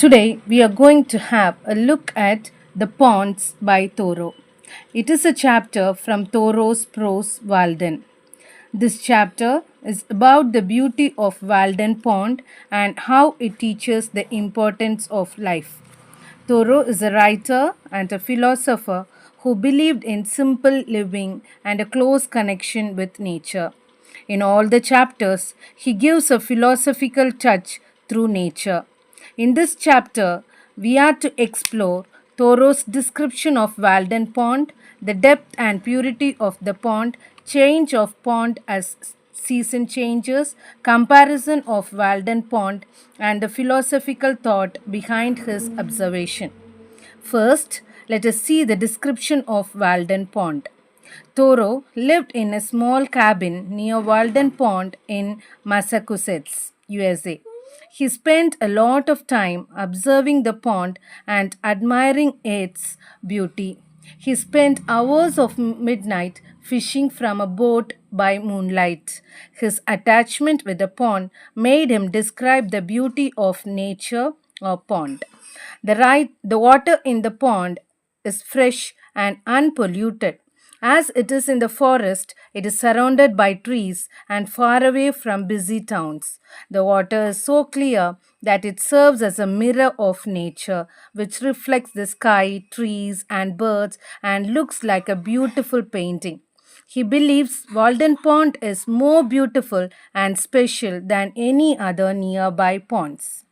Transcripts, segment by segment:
Today we are going to have a look at The Ponds by Thoreau. It is a chapter from Thoreau's prose Walden. This chapter is about the beauty of Walden Pond and how it teaches the importance of life. Thoreau is a writer and a philosopher who believed in simple living and a close connection with nature. In all the chapters, he gives a philosophical touch through nature. In this chapter, we are to explore Thoreau's description of Walden Pond, the depth and purity of the pond, change of pond as season changes, comparison of Walden Pond, and the philosophical thought behind his observation. First, let us see the description of Walden Pond. Thoreau lived in a small cabin near Walden Pond in Massachusetts, USA. He spent a lot of time observing the pond and admiring its beauty. He spent hours of midnight fishing from a boat by moonlight. His attachment with the pond made him describe the beauty of nature or pond. The water in the pond is fresh and unpolluted. As it is in the forest, it is surrounded by trees and far away from busy towns. The water is so clear that it serves as a mirror of nature, which reflects the sky, trees, and birds and looks like a beautiful painting. He believes Walden Pond is more beautiful and special than any other nearby ponds.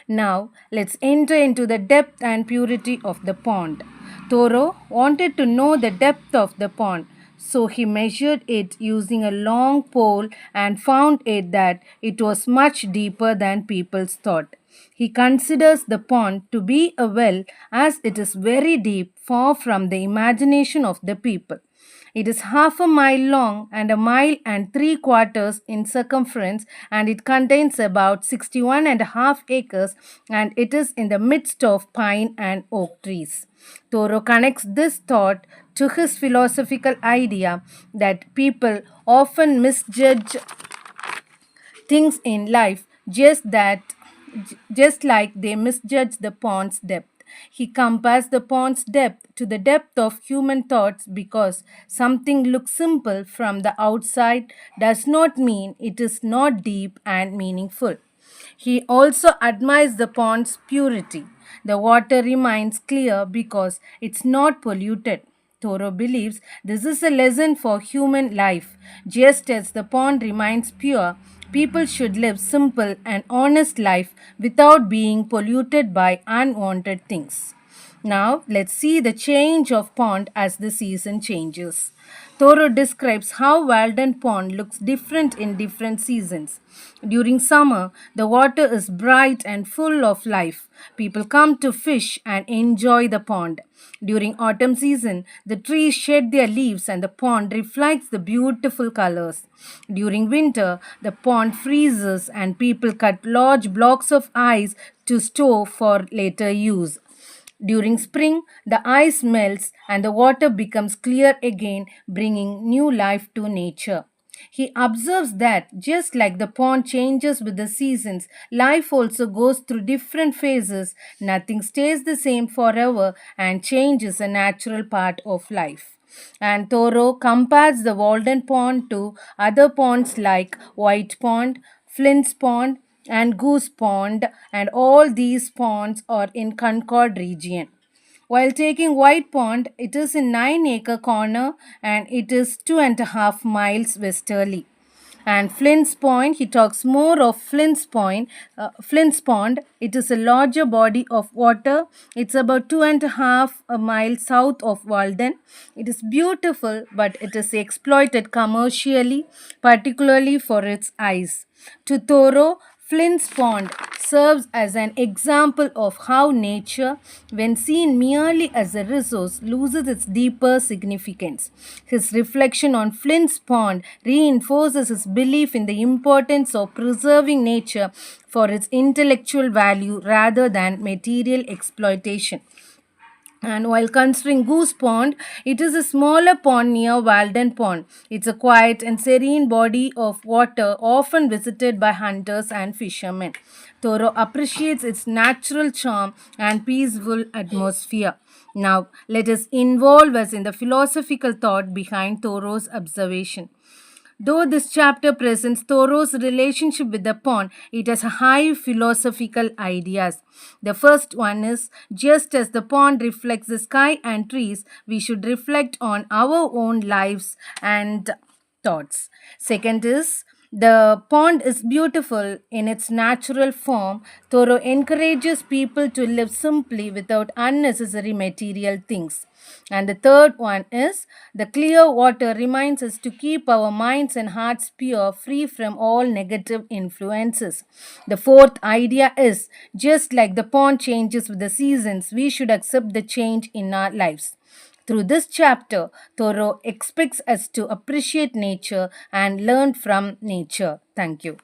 Now, let's enter into the depth and purity of the pond. Thoreau wanted to know the depth of the pond, so he measured it using a long pole and found it that it was much deeper than people thought. He considers the pond to be a well as it is very deep, far from the imagination of the people. It is half a mile long and a mile and three quarters in circumference, and it contains about 61 and a half acres, and it is in the midst of pine and oak trees. Thoreau connects this thought to his philosophical idea that people often misjudge things in life just like they misjudge the pond's depth. He compares the pond's depth to the depth of human thoughts because something looks simple from the outside does not mean it is not deep and meaningful. He also admires the pond's purity. The water remains clear because it's not polluted. Thoreau believes this is a lesson for human life. Just as the pond remains pure, people should live simple and honest life without being polluted by unwanted things. Now, let's see the change of pond as the season changes. Thoreau describes how Walden Pond looks different in different seasons. During summer, the water is bright and full of life. People come to fish and enjoy the pond. During autumn season, the trees shed their leaves and the pond reflects the beautiful colors. During winter, the pond freezes and people cut large blocks of ice to store for later use. During spring, the ice melts and the water becomes clear again, bringing new life to nature. He observes that just like the pond changes with the seasons, life also goes through different phases. Nothing stays the same forever, and change is a natural part of life. And Thoreau compares the Walden Pond to other ponds like White Pond, Flint's Pond, and Goose Pond, and all these ponds are in Concord region. While taking White Pond, it is in 9-acre corner and it is 2.5 miles westerly. And Flint's Point, he talks more of Flint's Pond. It is a larger body of water. It's about 2.5 miles south of Walden. It is beautiful, but it is exploited commercially, particularly for its ice. To Thoreau, Flint's Pond serves as an example of how nature, when seen merely as a resource, loses its deeper significance. His reflection on Flint's Pond reinforces his belief in the importance of preserving nature for its intellectual value rather than material exploitation. And while considering Goose Pond, it is a smaller pond near Walden Pond. It's a quiet and serene body of water often visited by hunters and fishermen. Thoreau appreciates its natural charm and peaceful atmosphere. Now, let us involve us in the philosophical thought behind Thoreau's observation. Though this chapter presents Thoreau's relationship with the pond, it has high philosophical ideas. The first one is, just as the pond reflects the sky and trees, we should reflect on our own lives and thoughts. Second is, the pond is beautiful in its natural form. Thoreau encourages people to live simply without unnecessary material things. And the third one is, the clear water reminds us to keep our minds and hearts pure, free from all negative influences. The fourth idea is, just like the pond changes with the seasons, we should accept the change in our lives. Through this chapter, Thoreau expects us to appreciate nature and learn from nature. Thank you.